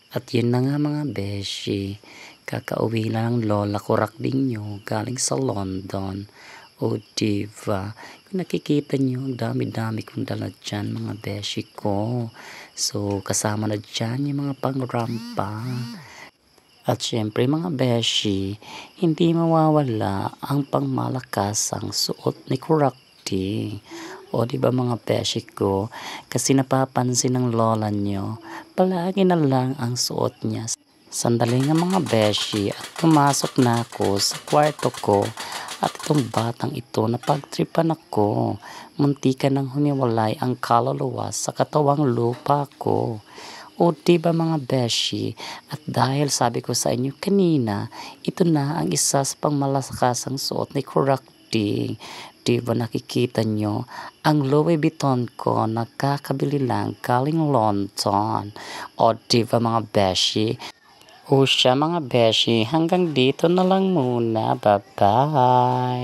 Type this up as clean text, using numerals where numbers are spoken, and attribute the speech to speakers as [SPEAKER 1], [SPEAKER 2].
[SPEAKER 1] At yun na nga mga beshi, kakauwi lang lola ko Rakdinyo galing sa London. O diba, kung nakikita nyo, ang dami-dami kong dala dyan mga beshi ko. So kasama na dyan yung mga pangrampa. At syempre mga beshi, hindi mawawala ang pangmalakasang suot ni Kurakti. O diba mga beshi ko, kasi napapansin ng lola nyo, palagi na lang ang suot niya. Sandali nga mga beshi at pumasok na ako sa kwarto ko at itong batang ito napagtripan ako. Muntika nang humiwalay ang kaluluwa sa katawang lupa ko. O diba mga beshi, at dahil sabi ko sa inyo kanina, ito na ang isa sa pangmalakasang suot ni Kurakti. Diba nakikita nyo, ang Louis Vuitton ko nakakabili lang galing London. O diba mga beshi, o siya mga beshi, hanggang dito na lang muna, bye bye.